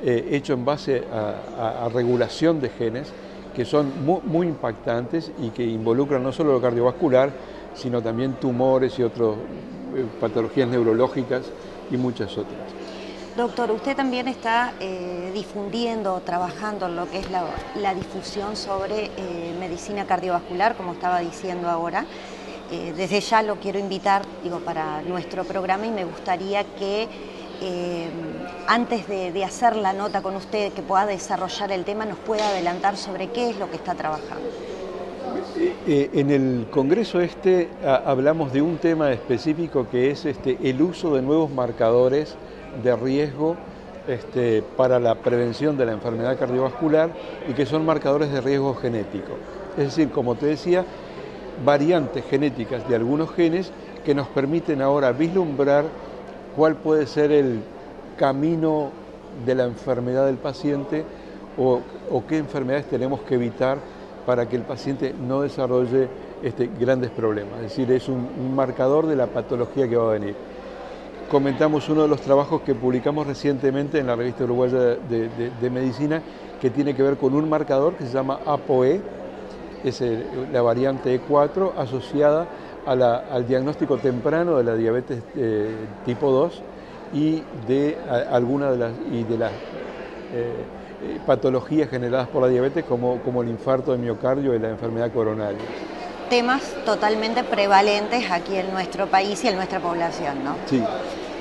hecho en base a regulación de genes que son muy impactantes y que involucran no solo lo cardiovascular, sino también tumores y otras patologías neurológicas y muchas otras. Doctor, usted también está difundiendo, trabajando en lo que es la difusión sobre medicina cardiovascular, como estaba diciendo ahora. Desde ya lo quiero invitar, para nuestro programa, y me gustaría que antes de hacer la nota con usted, que pueda desarrollar el tema, nos pueda adelantar sobre qué es lo que está trabajando. En el Congreso hablamos de un tema específico que es el uso de nuevos marcadores de riesgo para la prevención de la enfermedad cardiovascular y que son marcadores de riesgo genético. Es decir, como te decía, variantes genéticas de algunos genes que nos permiten ahora vislumbrar cuál puede ser el camino de la enfermedad del paciente o qué enfermedades tenemos que evitar para que el paciente no desarrolle grandes problemas. Es decir, es un marcador de la patología que va a venir. Comentamos uno de los trabajos que publicamos recientemente en la Revista Uruguaya de Medicina, que tiene que ver con un marcador que se llama ApoE, es la variante E4 asociada al diagnóstico temprano de la diabetes tipo 2 y de algunas de las patologías generadas por la diabetes como el infarto de miocardio y la enfermedad coronaria. Temas totalmente prevalentes aquí en nuestro país y en nuestra población, ¿no? Sí.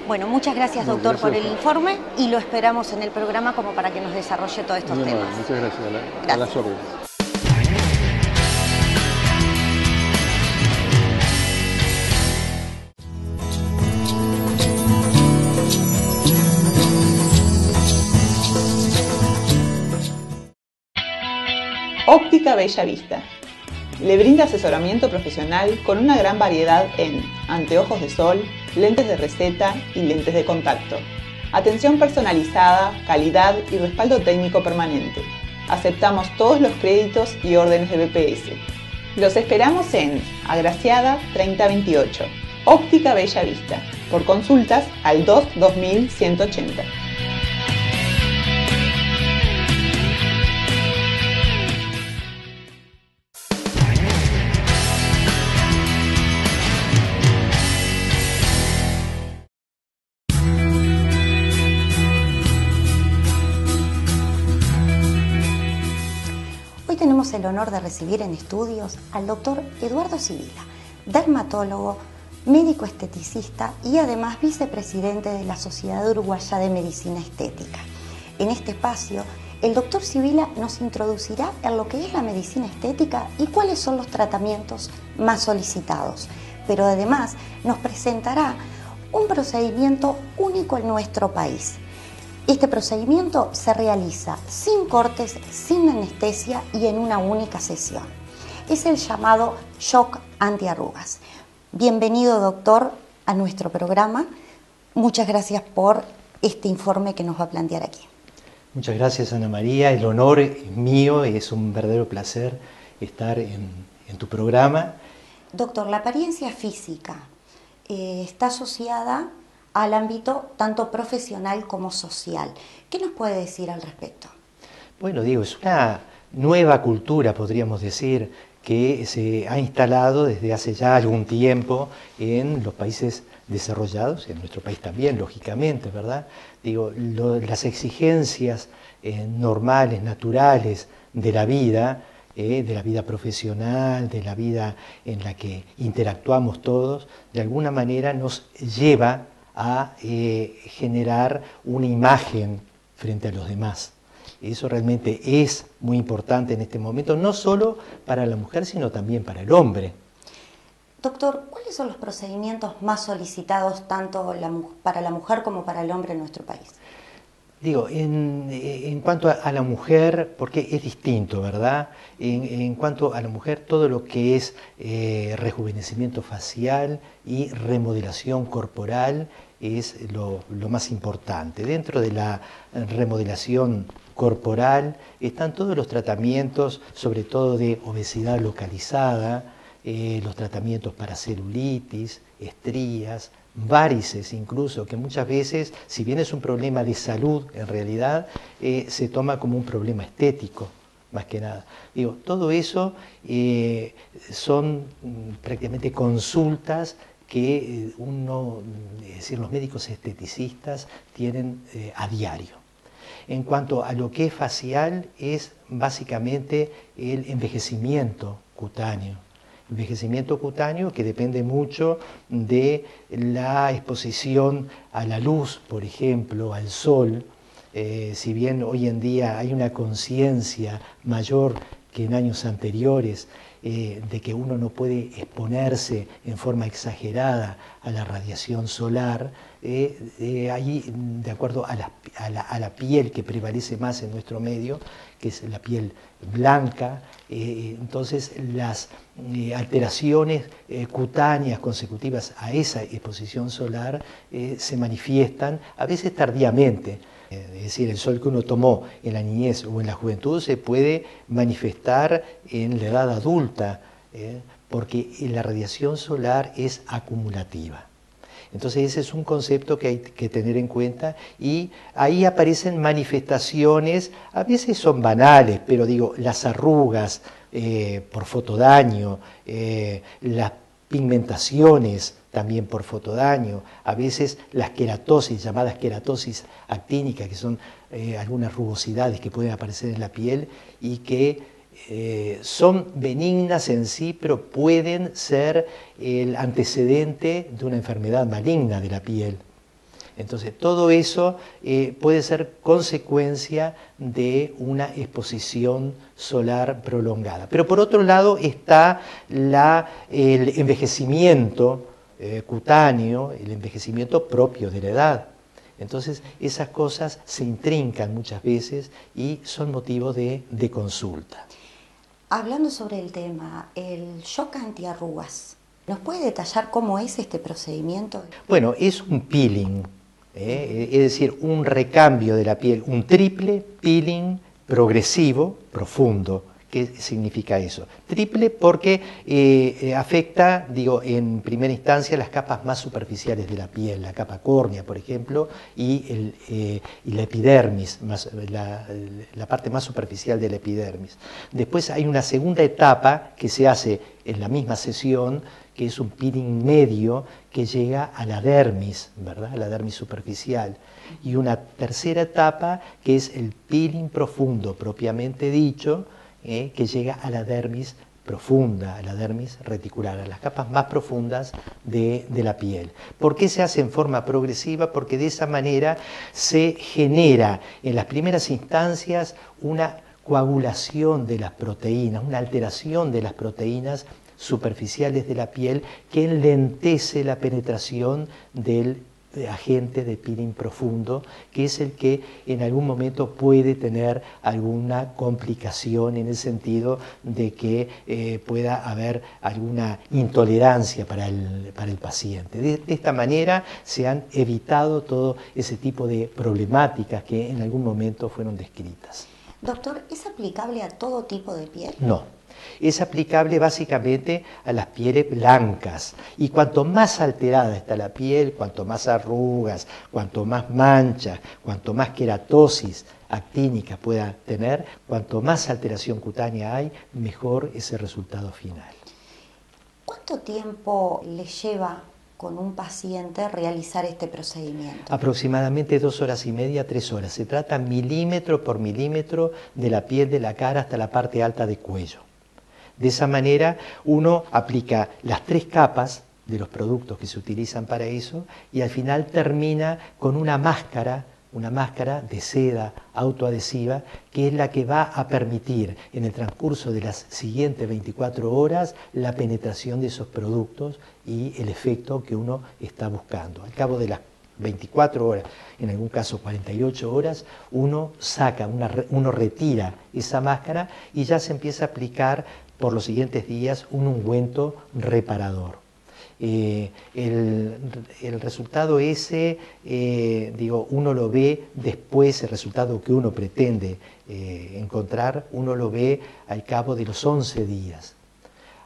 Bueno, muchas gracias, doctor, por el informe y lo esperamos en el programa como para que nos desarrolle todos estos temas. Muchas gracias. A las órdenes. Óptica Bella Vista. Le brinda asesoramiento profesional con una gran variedad en anteojos de sol, lentes de receta y lentes de contacto. Atención personalizada, calidad y respaldo técnico permanente. Aceptamos todos los créditos y órdenes de BPS. Los esperamos en Agraciada 3028, Óptica Bella Vista. Por consultas al 2-2180. Hoy tenemos el honor de recibir en estudios al doctor Eduardo Sibila, dermatólogo, médico esteticista y además vicepresidente de la Sociedad Uruguaya de Medicina Estética. En este espacio, el doctor Sibila nos introducirá en lo que es la medicina estética y cuáles son los tratamientos más solicitados, pero además nos presentará un procedimiento único en nuestro país. Este procedimiento se realiza sin cortes, sin anestesia y en una única sesión. Es el llamado shock antiarrugas. Bienvenido, doctor, a nuestro programa. Muchas gracias por este informe que nos va a plantear aquí. Muchas gracias, Ana María. El honor es mío y es un verdadero placer estar en tu programa. Doctor, la apariencia física está asociada al ámbito tanto profesional como social. ¿Qué nos puede decir al respecto? Bueno, digo, es una nueva cultura, podríamos decir, que se ha instalado desde hace ya algún tiempo en los países desarrollados, en nuestro país también, lógicamente, ¿verdad? Digo, las exigencias normales, naturales de la vida profesional, de la vida en la que interactuamos todos, de alguna manera nos lleva a generar una imagen frente a los demás. Eso realmente es muy importante en este momento, no solo para la mujer, sino también para el hombre. Doctor, ¿cuáles son los procedimientos más solicitados tanto para la mujer como para el hombre en nuestro país? Digo, en cuanto a la mujer, porque es distinto, ¿verdad? En cuanto a la mujer, todo lo que es rejuvenecimiento facial y remodelación corporal es lo más importante. Dentro de la remodelación corporal están todos los tratamientos, sobre todo de obesidad localizada, los tratamientos para celulitis, estrías, varices incluso, que muchas veces, si bien es un problema de salud, en realidad se toma como un problema estético, más que nada. Digo, todo eso son prácticamente consultas que es decir, los médicos esteticistas tienen a diario. En cuanto a lo que es facial, es básicamente el envejecimiento cutáneo. Envejecimiento cutáneo que depende mucho de la exposición a la luz, por ejemplo, al sol. Si bien hoy en día hay una conciencia mayor que en años anteriores de que uno no puede exponerse en forma exagerada a la radiación solar, ahí, de acuerdo a la piel que prevalece más en nuestro medio, que es la piel blanca, entonces las alteraciones cutáneas consecutivas a esa exposición solar se manifiestan a veces tardíamente. Es decir, el sol que uno tomó en la niñez o en la juventud se puede manifestar en la edad adulta, porque la radiación solar es acumulativa. Entonces ese es un concepto que hay que tener en cuenta y ahí aparecen manifestaciones, a veces son banales, pero digo, las arrugas por fotodaño, las pigmentaciones también por fotodaño, a veces las queratosis, llamadas queratosis actínicas, que son algunas rugosidades que pueden aparecer en la piel y que son benignas en sí, pero pueden ser el antecedente de una enfermedad maligna de la piel. Entonces, todo eso puede ser consecuencia de una exposición solar prolongada. Pero por otro lado está el envejecimiento cutáneo, el envejecimiento propio de la edad. Entonces, esas cosas se intrincan muchas veces y son motivo de consulta. Hablando sobre el tema, el shock antiarrugas, ¿Nos puede detallar cómo es este procedimiento? Bueno, es un peeling, es decir, un recambio de la piel, un triple peeling progresivo, profundo. ¿Qué significa eso? Triple porque afecta, digo, en primera instancia las capas más superficiales de la piel, la capa córnea, por ejemplo, y la epidermis, la parte más superficial de la epidermis. Después hay una segunda etapa que se hace en la misma sesión, que es un peeling medio que llega a la dermis, ¿verdad? A la dermis superficial. Y una tercera etapa que es el peeling profundo, propiamente dicho, que llega a la dermis profunda, a la dermis reticular, a las capas más profundas de la piel. ¿Por qué se hace en forma progresiva? Porque de esa manera se genera en las primeras instancias una coagulación de las proteínas, una alteración de las proteínas superficiales de la piel que enlentece la penetración del agente de peeling profundo, que es el que en algún momento puede tener alguna complicación en el sentido de que pueda haber alguna intolerancia para el paciente. De esta manera se han evitado todo ese tipo de problemáticas que en algún momento fueron descritas. Doctor, ¿es aplicable a todo tipo de piel? No. Es aplicable básicamente a las pieles blancas, y cuanto más alterada está la piel, cuanto más arrugas, cuanto más manchas, cuanto más queratosis actínica pueda tener, cuanto más alteración cutánea hay, mejor es el resultado final. ¿Cuánto tiempo le lleva con un paciente realizar este procedimiento? Aproximadamente 2 horas y media, 3 horas. Se trata milímetro por milímetro de la piel de la cara hasta la parte alta del cuello. De esa manera uno aplica las 3 capas de los productos que se utilizan para eso y al final termina con una máscara de seda autoadhesiva, que es la que va a permitir en el transcurso de las siguientes 24 horas la penetración de esos productos y el efecto que uno está buscando. Al cabo de las 24 horas, en algún caso 48 horas, uno retira esa máscara y ya se empieza a aplicar por los siguientes días un ungüento reparador. El resultado ese, uno lo ve después, el resultado que uno pretende encontrar, uno lo ve al cabo de los 11 días.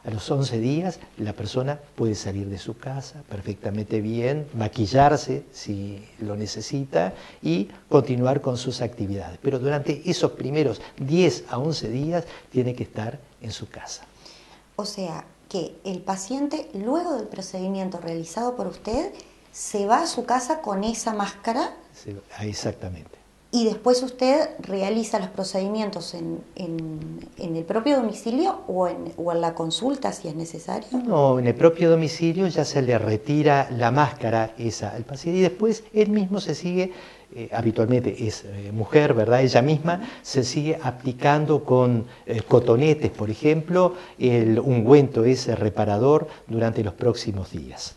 A los 11 días la persona puede salir de su casa perfectamente bien, maquillarse si lo necesita y continuar con sus actividades. Pero durante esos primeros 10 a 11 días tiene que estar en su casa. O sea, que el paciente, luego del procedimiento realizado por usted, se va a su casa con esa máscara. Exactamente. Y después usted realiza los procedimientos en el propio domicilio o en la consulta, si es necesario. No, en el propio domicilio ya se le retira la máscara esa al paciente y después él mismo se sigue, habitualmente es mujer, ¿verdad? Ella misma se sigue aplicando con cotonetes, por ejemplo, el ungüento ese reparador durante los próximos días.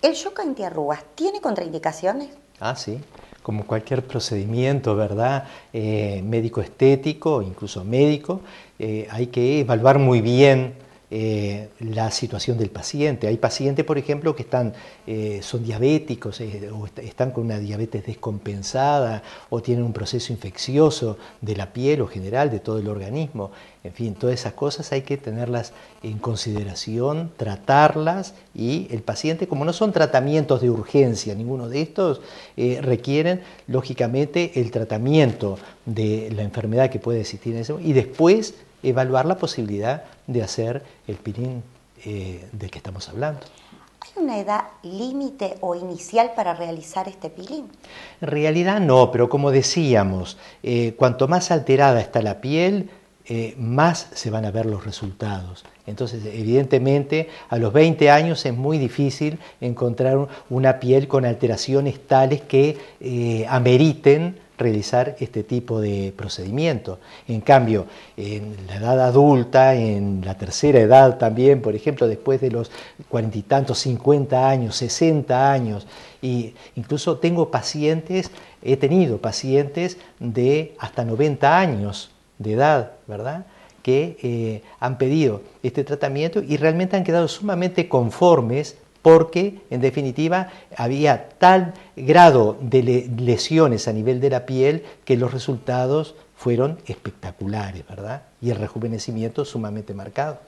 ¿El shock antiarrugas tiene contraindicaciones? Ah, sí. Como cualquier procedimiento, ¿verdad? Médico estético, incluso médico, hay que evaluar muy bien la situación del paciente. Hay pacientes, por ejemplo, que son diabéticos o están con una diabetes descompensada o tienen un proceso infeccioso de la piel o general de todo el organismo. En fin, todas esas cosas hay que tenerlas en consideración, tratarlas, y el paciente, como no son tratamientos de urgencia, ninguno de estos, requieren lógicamente el tratamiento de la enfermedad que puede existir en ese momento y después evaluar la posibilidad de hacer el peeling del que estamos hablando. ¿Hay una edad límite o inicial para realizar este peeling? En realidad no, pero como decíamos, cuanto más alterada está la piel, más se van a ver los resultados. Entonces, evidentemente, a los 20 años es muy difícil encontrar una piel con alteraciones tales que ameriten realizar este tipo de procedimiento. En cambio, en la edad adulta, en la tercera edad también, por ejemplo, después de los 40 y tantos, 50 años, 60 años, y incluso he tenido pacientes de hasta 90 años de edad, ¿verdad?, que han pedido este tratamiento y realmente han quedado sumamente conformes porque, en definitiva, había tal grado de lesiones a nivel de la piel que los resultados fueron espectaculares, ¿verdad? Y el rejuvenecimiento sumamente marcado.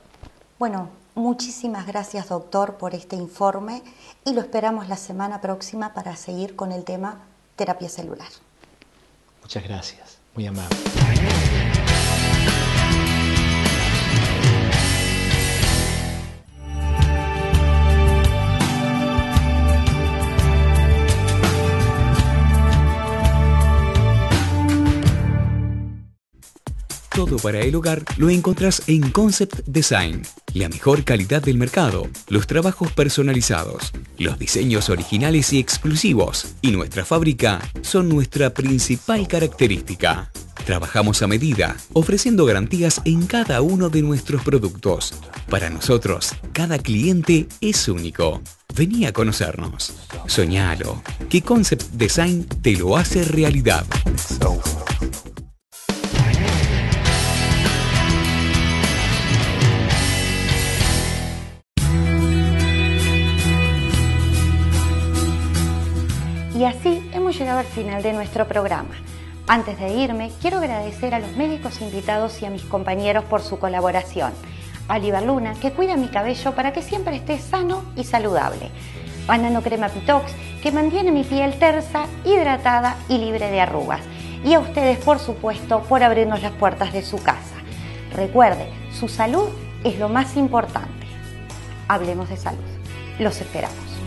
Bueno, muchísimas gracias, doctor, por este informe y lo esperamos la semana próxima para seguir con el tema terapia celular. Muchas gracias, muy amable. Todo para el hogar lo encontrás en Concept Design. La mejor calidad del mercado, los trabajos personalizados, los diseños originales y exclusivos y nuestra fábrica son nuestra principal característica. Trabajamos a medida, ofreciendo garantías en cada uno de nuestros productos. Para nosotros, cada cliente es único. Vení a conocernos. Soñalo, que Concept Design te lo hace realidad. Y así hemos llegado al final de nuestro programa. Antes de irme, quiero agradecer a los médicos invitados y a mis compañeros por su colaboración. A Oliver Luna, que cuida mi cabello para que siempre esté sano y saludable. A Nanocrema Apitox, que mantiene mi piel tersa, hidratada y libre de arrugas. Y a ustedes, por supuesto, por abrirnos las puertas de su casa. Recuerde, su salud es lo más importante. Hablemos de salud. Los esperamos.